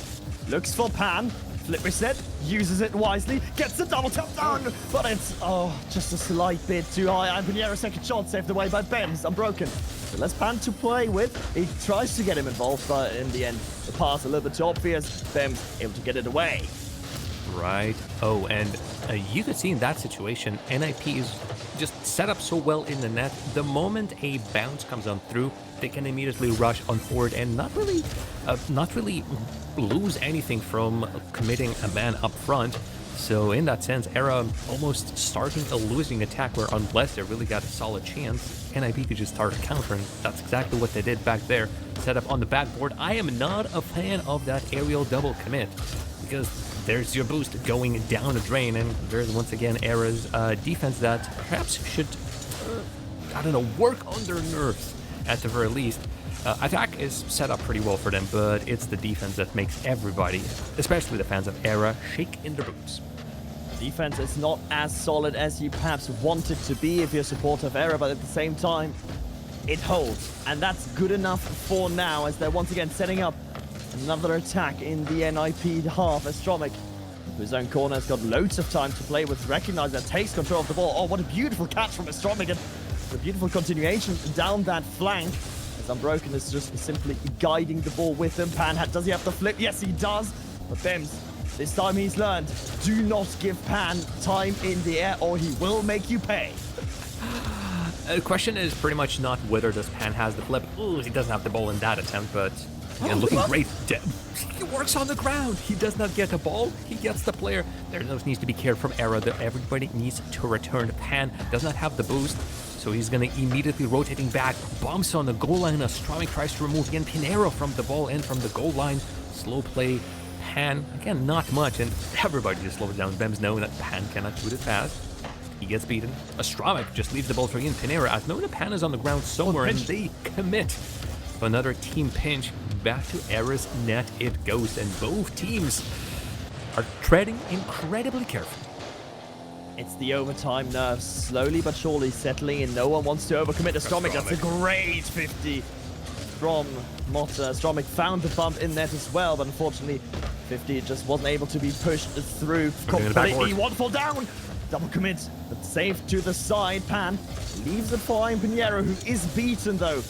Looks for Pan. Flip reset. Uses it wisely. Gets the double tap down. But it's, just a slight bit too high. And Pinheiro second shot saved away by Bems. Unbroken. So less Pan to play with. He tries to get him involved, but in the end, the pass a little bit too obvious. Bems able to get it away. Right. Oh, and you could see in that situation, NIP is just set up so well in the net. The moment a bounce comes on through, they can immediately rush on forward and not really lose anything from committing a man up front. So in that sense, Era almost starting a losing attack where unless they really got a solid chance, NIP could just start countering. That's exactly what they did back there. Set up on the backboard. I am not a fan of that aerial double commit because there's your boost going down a drain, and there's once again Era's defense that perhaps should, work on their nerves at the very least. Attack is set up pretty well for them, but it's the defense that makes everybody, especially the fans of Era, shake in their boots. Defense is not as solid as you perhaps want it to be if you're a supporter of Era, but at the same time, it holds. And that's good enough for now, as they're once again setting up another attack in the NIP half. Astromik, his own corner, has got loads of time to play with. Recognize that, takes control of the ball. Oh, what a beautiful catch from Astromik, and the beautiful continuation down that flank. As Unbroken is just simply guiding the ball with him. Pan, does he have the flip? Yes, he does. But Bems, this time he's learned, do not give Pan time in the air or he will make you pay. The question is pretty much not whether does Pan has the flip. Ooh, he doesn't have the ball in that attempt, but looking great. He works on the ground. He does not get the ball. He gets the player. There needs to be cared from Era. Everybody needs to return. Pan does not have the boost, so he's going to immediately rotating back. Bumps on the goal line. Astromik tries to remove again Pinheiro from the ball and from the goal line. Slow play. Pan, again, not much, and everybody just slows down. Bems know that Pan cannot shoot it fast. He gets beaten. Astromik just leaves the ball for Ian Pinera as no Pan is on the ground somewhere, and they commit. Another team pinch. Back to Era's net it goes, and both teams are treading incredibly carefully. It's the overtime nerves slowly but surely settling in. No one wants to overcommit Astromik. That's a great 50 from Motta. Astromik found the bump in net as well, but unfortunately 50 just wasn't able to be pushed through completely. One fall down. Double commit, but safe to the side. Pan leaves it for Ian Pinheiro, who is beaten though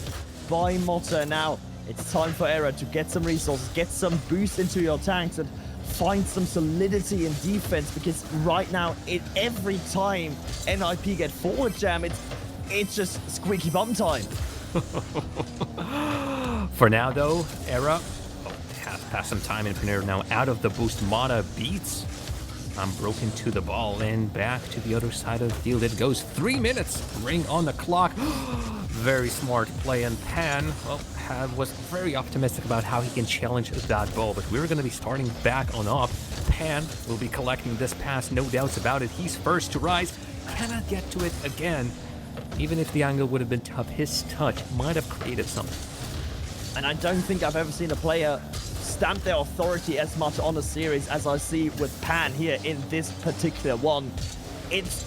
by Motta. Now it's time for Era to get some resources, get some boost into your tanks, and find some solidity in defense, because right now, every time NIP get forward jam, it's just squeaky bum time. For now, though, Era has passed some time in Pinheiro now out of the boost. Motta beats Unbroken to the ball, and back to the other side of the field it goes. 3 minutes, ring on the clock. Very smart play, and Pan, well, was very optimistic about how he can challenge that ball, but we're going to be starting back on up. Pan will be collecting this pass, no doubts about it. He's first to rise, cannot get to it again. Even if the angle would have been tough, his touch might have created something. And I don't think I've ever seen a player stamp their authority as much on a series as I see with Pan here in this particular one. It's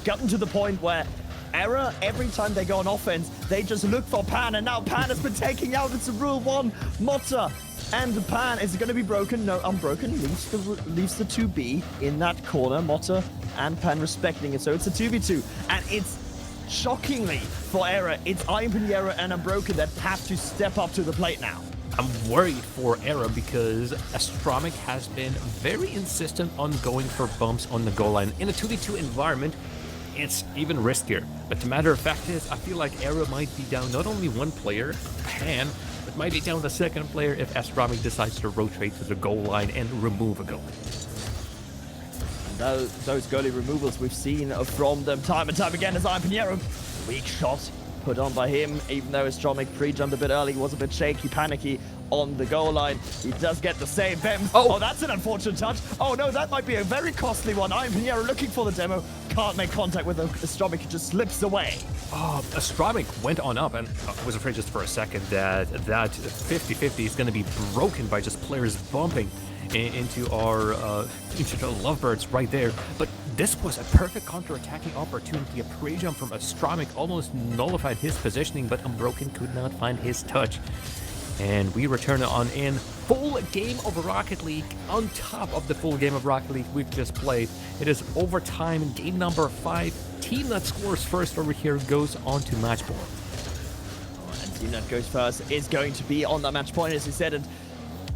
gotten to the point where Era, every time they go on offense, they just look for Pan, and now Pan has been taking out. It's a rule 1. Motta and Pan is going to be broken. No, Unbroken leaves the 2B in that corner. Motta and Pan respecting it, so it's a 2v2, and it's shockingly for Era, it's Ian Pinheiro and Unbroken that have to step up to the plate now. I'm worried for Era because Astromik has been very insistent on going for bumps on the goal line. In a 2v2 environment, it's even riskier. But the matter of fact is, I feel like Era might be down not only one player, Pan, but might be down the second player if Astromik decides to rotate to the goal line and remove a goal. Those goalie removals we've seen from them time and time again as Ian Pinheiro. Weak shot put on by him, even though Astromik pre-jumped a bit early, was a bit shaky, panicky on the goal line. He does get the save. Bems. Oh, that's an unfortunate touch. Oh no, that might be a very costly one. Ian Pinheiro looking for the demo. Can't make contact with Astromik. He just slips away. Astromik went on up, and I was afraid just for a second that 50-50 is going to be broken by just players bumping into the lovebirds right there. But this was a perfect counter-attacking opportunity. A pre-jump from Astromik almost nullified his positioning, but Unbroken could not find his touch. And we return on in. Full game of Rocket League on top of the full game of Rocket League we've just played. It is overtime in game number 5. Team that scores first over here goes on to match point. And team that goes first is going to be on that match point, as you said. And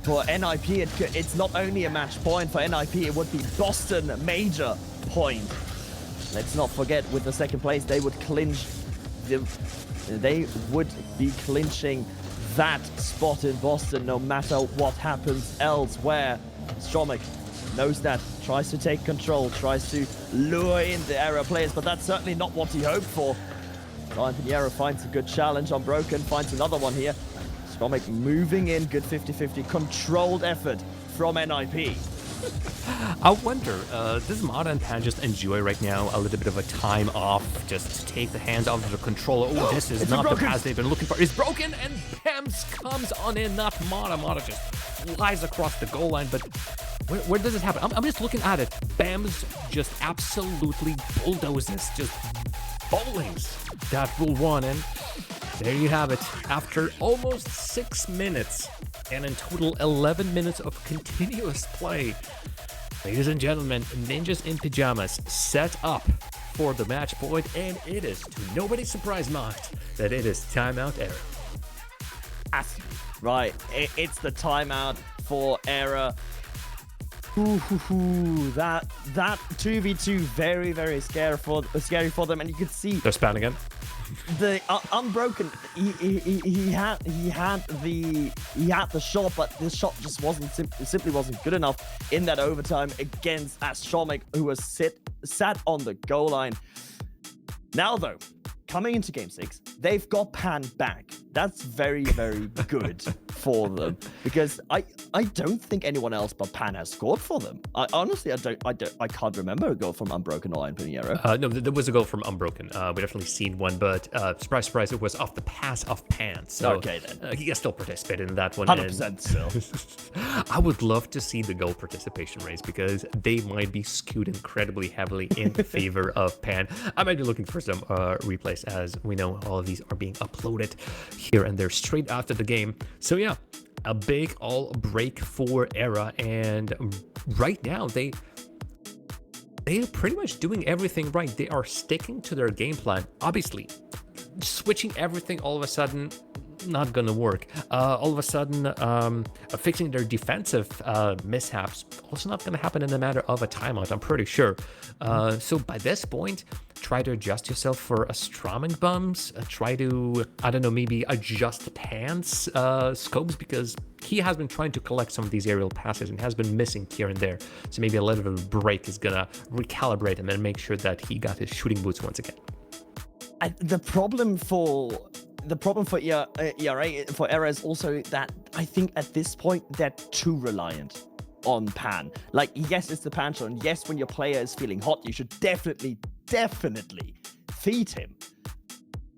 for NIP, it's not only a match point. For NIP, it would be Boston major point. Let's not forget, with the second place, they would clinch. They would be clinching that spot in Boston, no matter what happens elsewhere. Astromik knows that, tries to take control, tries to lure in the Era players, but that's certainly not what he hoped for. Ian Pinheiro finds a good challenge. Unbroken finds another one here. Astromik moving in, good 50-50, controlled effort from NIP. I wonder, does Motta and Pan just enjoy right now a little bit of a time off, just to take the hands off of the controller? Oh, this is not the pass they've been looking for. It's broken, and Bems comes on in, not Motta. Motta just flies across the goal line, but where does it happen? I'm just looking at it. Bems just absolutely bulldozes, just bowlings that rule 1, and there you have it. After almost 6 minutes, and in total 11 minutes of continuous play, ladies and gentlemen, Ninjas in Pajamas set up for the match point, and it is to nobody's surprise mocked that it is timeout Era. Right, it's the timeout for Era. That 2v2 very, very scary for them, and you could see they're spanning again. The Unbroken, he had the shot, but this shot just simply wasn't good enough in that overtime against Astromik, who was sat on the goal line. Now though, coming into game 6, they've got Pan back. That's very, very good for them because I don't think anyone else but Pan has scored for them. I honestly I can't remember a goal from Unbroken or Iron Pinheiro. No, there was a goal from Unbroken. We definitely seen one, but surprise, surprise, it was off the pass of Pan. So okay then, he can still participate in that one. 100% still. I would love to see the goal participation rates because they might be skewed incredibly heavily in favor of Pan. I might be looking for some replays, as we know all of these are being uploaded here and there straight after the game. So yeah, a big all break for Era, and right now they're pretty much doing everything right. They are sticking to their game plan. Obviously, switching everything all of a sudden, not gonna work. All of a sudden, fixing their defensive mishaps, also not gonna happen in a matter of a timeout, I'm pretty sure. So by this point, try to adjust yourself for a Stroming bumps, try to, I don't know, maybe adjust Pan's scopes, because he has been trying to collect some of these aerial passes and has been missing here and there. So maybe a little bit of a break is gonna recalibrate him and make sure that he got his shooting boots once again. The problem for ERA for Era is also that I think at this point they're too reliant on Pan. Like, yes, it's the Pan show, and yes, when your player is feeling hot, you should definitely feed him.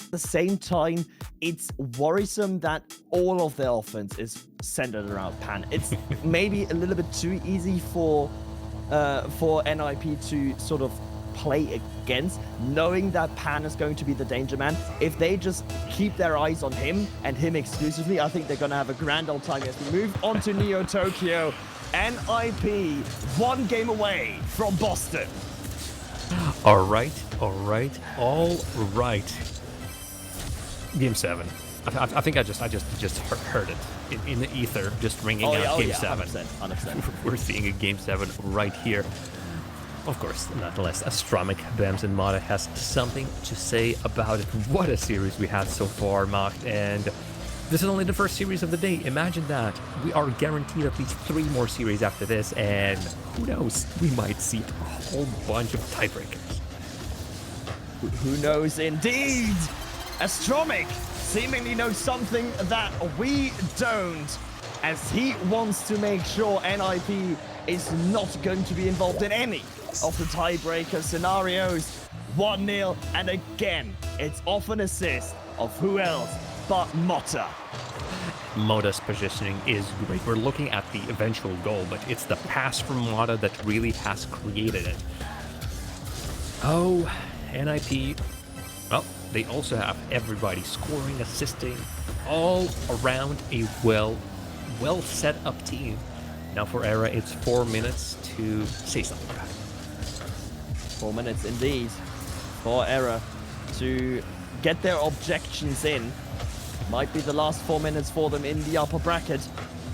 At the same time, it's worrisome that all of their offense is centered around Pan. It's maybe a little bit too easy for NIP to sort of play against, knowing that Pan is going to be the danger man. If they just keep their eyes on him and him exclusively, I think they're going to have a grand old time as we move on to Neo Tokyo. NIP, one game away from Boston. All right. Game 7. I think I just heard it in the ether, just ringing out Game 7. 100%. We're seeing a Game 7 right here. Of course, nonetheless, Astromic, Bems, and Mata has something to say about it. What a series we had so far, Macht, and this is only the first series of the day. Imagine that. We are guaranteed at least 3 more series after this, and who knows, we might see a whole bunch of tiebreakers. Who knows indeed? Astromic seemingly knows something that we don't, as he wants to make sure NIP is not going to be involved in any of the tiebreaker scenarios. 1-0, and again, it's off an assist of who else but Mota. Mota's positioning is great. We're looking at the eventual goal, but it's the pass from Mota that really has created it. Oh, NIP, well, they also have everybody scoring, assisting, all around a well set up team. Now for Era, it's 4 minutes to say something about it. 4 minutes indeed for Era to get their objections in. Might be the last 4 minutes for them in the upper bracket.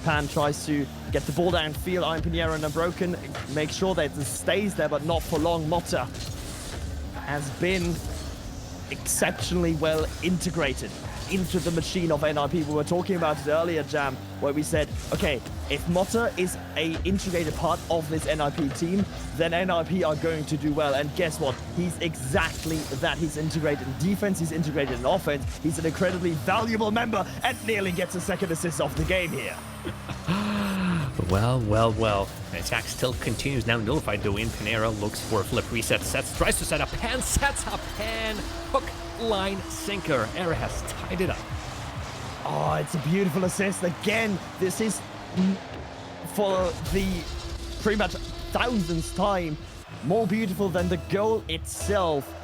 Pan tries to get the ball downfield. Iron Pinheiro and Unbroken make sure that it stays there, but not for long. Mota has been exceptionally well integrated into the machine of NIP. We were talking about it earlier, Jam, where we said, okay, if Mota is a integrated part of this NIP team, then NIP are going to do well. And guess what? He's exactly that. He's integrated in defense, he's integrated in offense. He's an incredibly valuable member and nearly gets a second assist off the game here. Well. Attack still continues. Now nullified though in Pinheiro. Looks for a flip reset. Tries to set up Pan. Sets up Pan. Hook, line, sinker. Era has tied it up. Oh, it's a beautiful assist. Again, this is for the pretty much 1000th time more beautiful than the goal itself.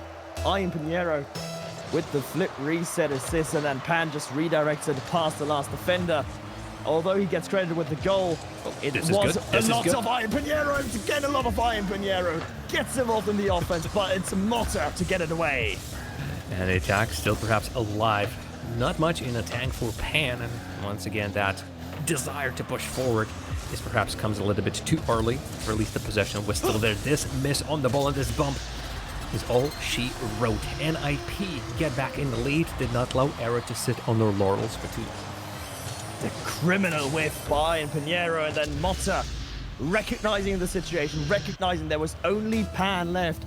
Iron Pinheiro with the flip reset assist, and then Pan just redirects it past the last defender. Although he gets credited with the goal, it was a lot of Iron Pinheiro. It's again a lot of Iron Pinheiro. Gets involved in the offense, but it's Mota to get it away. And the attack still perhaps alive. Not much in a tank for Pan, and once again that desire to push forward is perhaps comes a little bit too early. For at least the possession was still there. This miss on the ball and this bump is all she wrote. NIP get back in the lead, did not allow Era to sit on their laurels for too long. The criminal whiff by Iron Pinheiro, and then Mota recognizing the situation, recognizing there was only Pan left,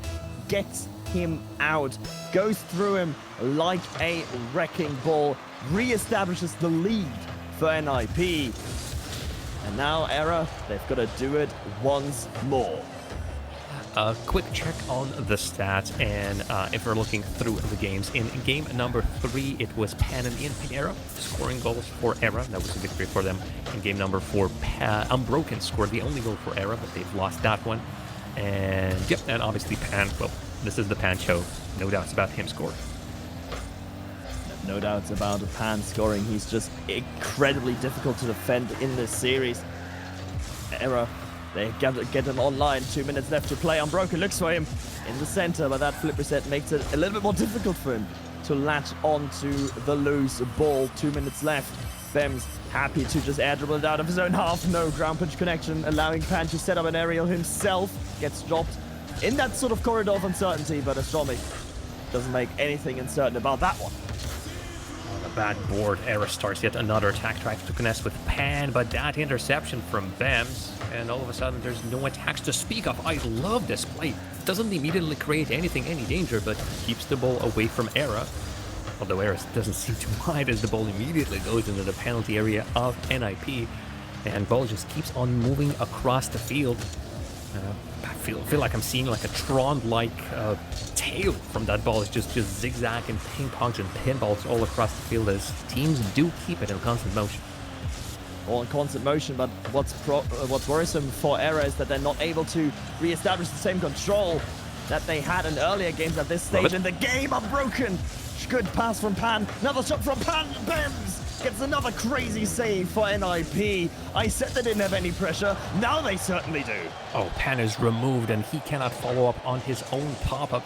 gets him out, goes through him like a wrecking ball, reestablishes the lead for NIP. And now Era, they've got to do it once more. A quick check on the stats, and if we're looking through the games, in game number 3, it was Pan and Era scoring goals for Era. That was a victory for them. In game number 4, Unbroken scored the only goal for Era, but they've lost that one. And yep, and obviously Pan, well, this is the Pan show. No doubts about him scoring. No doubts about Pan scoring. He's just incredibly difficult to defend in this series. Era, they get him online. 2 minutes left to play. Unbroken looks for him in the center, but that flip reset makes it a little bit more difficult for him to latch onto the loose ball. 2 minutes left. Bems happy to just air dribble it out of his own half. No ground punch connection, allowing Pan to set up an aerial himself. Gets dropped in that sort of corridor of uncertainty, but Astromic doesn't make anything uncertain about that one. On a bad board, Era starts yet another attack, tries to connect with Pan, but that interception from Bems, and all of a sudden there's no attacks to speak of. I love this play. Doesn't immediately create any danger, but keeps the ball away from Era. Although Era doesn't seem to mind as the ball immediately goes into the penalty area of NIP, and ball just keeps on moving across the field. I feel like I'm seeing like a Tron-like tail from that ball. It's just zigzag and ping-pongs and pinballs all across the field as teams do keep it in constant motion. All in constant motion, but what's worrisome for Era is that they're not able to re-establish the same control that they had in earlier games at this stage in the game. Unbroken. Good pass from Pan. Another shot from Pan. Bems gets another crazy save for NIP. I said they didn't have any pressure. Now they certainly do. Oh, Pan is removed and he cannot follow up on his own pop-up.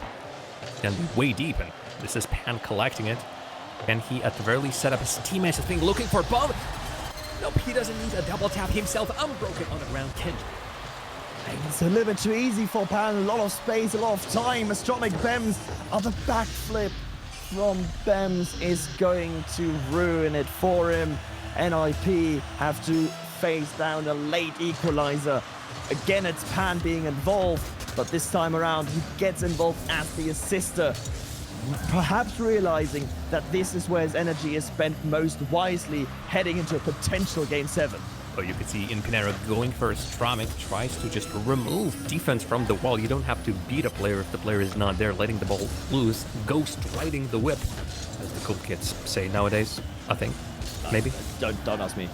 And way deep, and this is Pan collecting it. Can he at the very least set up his teammates as being looking for a bomb? Nope, he doesn't need a double tap himself. Unbroken on the ground. Kent. It's a little bit too easy for Pan. A lot of space, a lot of time. Astromic Bems. The backflip from Bems is going to ruin it for him. NIP have to face down a late equalizer. Again, it's Pan being involved, but this time around he gets involved as the assister, perhaps realizing that this is where his energy is spent most wisely, heading into a potential Game 7. Oh, you can see in Pinera going for a Astromic, tries to just remove defense from the wall. You don't have to beat a player if the player is not there, letting the ball loose, ghost riding the whip, as the cool kids say nowadays, I think. Maybe? Don't ask me.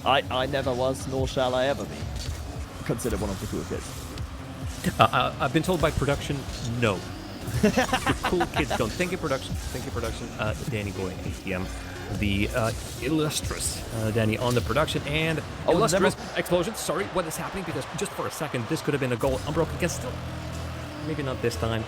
I never was, nor shall I ever be considered one of the cool kids. I've been told by production, no. The cool kids don't. Thank you, production. Danny Boy, ATM. The illustrious Danny on the production, and illustrious explosion. Sorry, what is happening? Because just for a second, this could have been a goal. Unbroken can still, maybe not this time.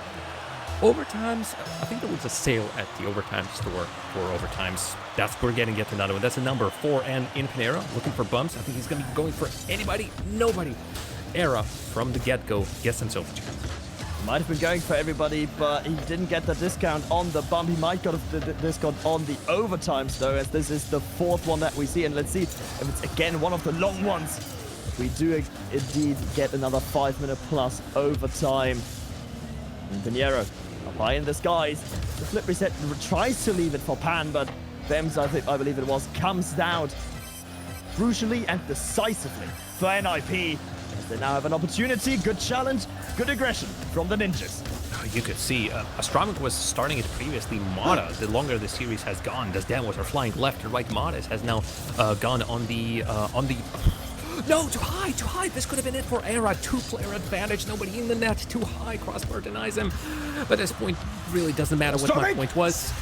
Overtimes, I think there was a sale at the overtime store for overtimes. We're getting yet another one. That's a number 4, and in Pinera, looking for bumps. I think he's going to be going for anybody, nobody. Era, from the get-go, gets himself a chance. Might have been going for everybody, but he didn't get the discount on the bump. He might got the discount on the overtimes, though, as this is the 4th one that we see. And let's see if it's, again, one of the long ones. We do indeed get another 5-minute plus overtime. And Pinheiro up high in the skies. The flip reset tries to leave it for Pan, but Bems, I believe it was, comes down crucially and decisively for NIP. They now have an opportunity. Good challenge, good aggression from the Ninjas. You could see Astromic was starting it previously. Mata, the longer the series has gone, the demos are flying left and right. Mata has now gone on the no, too high. This could have been it for Era. 2-player advantage, nobody in the net. Too high, crossbar denies him. But this point really doesn't matter what my point was.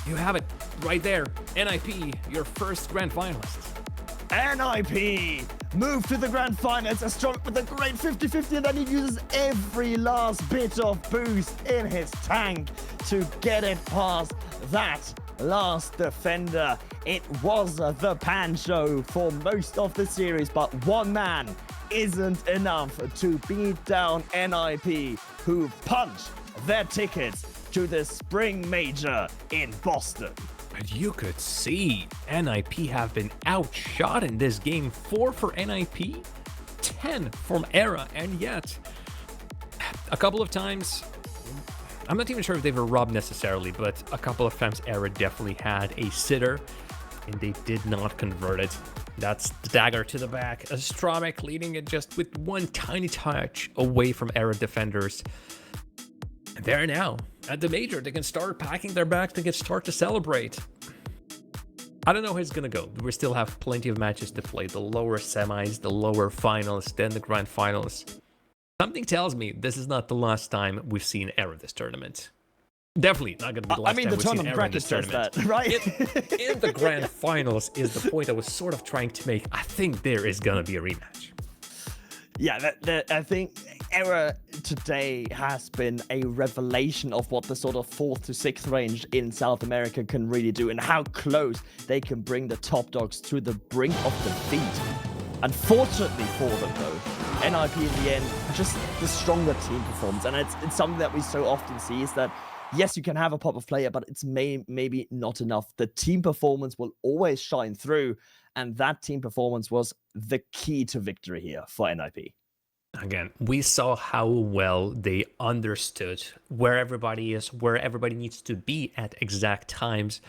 You have it right there. NIP, your first grand finalist. NIP move to the grand finals. Astromic with a great 50-50, and then he uses every last bit of boost in his tank to get it past that last defender. It was the Pan show for most of the series, but one man isn't enough to beat down NIP, who punched their tickets to the Spring Major in Boston. And you could see NIP have been outshot in this game. 4 for NIP, 10 from Era, and yet a couple of times, I'm not even sure if they were robbed necessarily, but a couple of times Era definitely had a sitter. and they did not convert it. That's the dagger to the back. Astromech leading it just with one tiny touch away from Era defenders. And there now, at the major, they can start packing their bags, they can start to celebrate. I don't know how it's gonna go. We still have plenty of matches to play. The lower semis, the lower finals, then the grand finals. Something tells me this is not the last time we've seen Era this tournament. Definitely not going to be the last time we've seen Era in this tournament. That, right? in the grand finals is the point I was sort of trying to make. I think there is going to be a rematch. Yeah, I think Era today has been a revelation of what the sort of 4th to 6th range in South America can really do and how close they can bring the top dogs to the brink of defeat. Unfortunately for them, though, NIP in the end, just the stronger team performance. And it's something that we so often see is that, yes, you can have a pop of player, but it's maybe not enough. The team performance will always shine through. And that team performance was the key to victory here for NIP. Again, we saw how well they understood where everybody is, where everybody needs to be at exact times.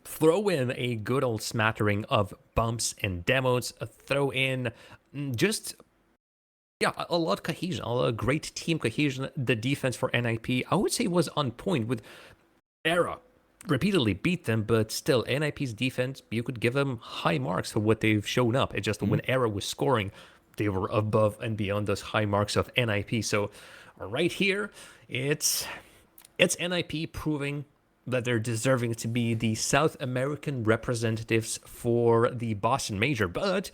Throw in a good old smattering of bumps and demos. Throw in just, a lot of cohesion, a great team cohesion. The defense for NIP, I would say, was on point with Era. Repeatedly beat them, but still, NIP's defense, you could give them high marks for what they've shown up. It's just when Era was scoring, they were above and beyond those high marks of NIP. So right here, it's NIP proving that they're deserving to be the South American representatives for the Boston Major, but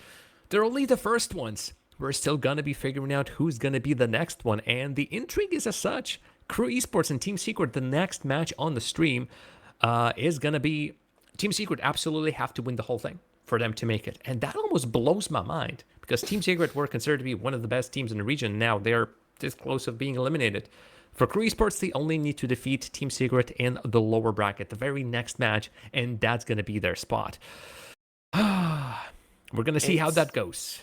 they're only the first ones. We're still going to be figuring out who's going to be the next one, and the intrigue is as such. Crew Esports and Team Secret, the next match on the stream, is going to be Team Secret absolutely have to win the whole thing for them to make it. And that almost blows my mind because Team Secret were considered to be one of the best teams in the region. Now they're this close of being eliminated. For Crew Esports, they only need to defeat Team Secret in the lower bracket, the very next match, and that's going to be their spot. We're going to see how that goes.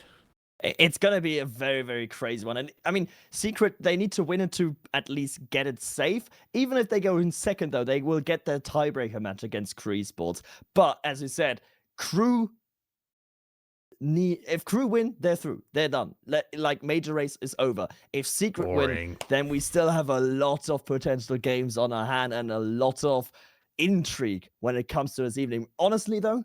It's going to be a very, very crazy one. And I mean, Secret, they need to win it to at least get it safe. Even if they go in second, though, they will get their tiebreaker match against Crew Esports. But as you said, if Crew win, they're through. They're done. Like, major race is over. If Secret win, then we still have a lot of potential games on our hand and a lot of intrigue when it comes to this evening. Honestly, though,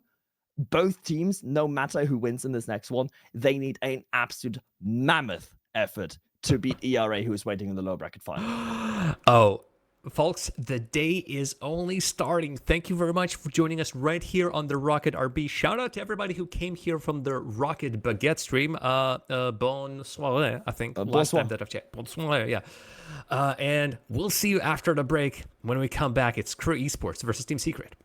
both teams, no matter who wins in this next one, they need an absolute mammoth effort to beat ERA, who is waiting in the lower bracket final. Oh, folks, the day is only starting. Thank you very much for joining us right here on the Rocket RB. Shout out to everybody who came here from the Rocket Baguette stream. Bonsoir, I think. Last time that I've checked. Bonsoir, yeah. And we'll see you after the break. When we come back, it's Crew Esports versus Team Secret.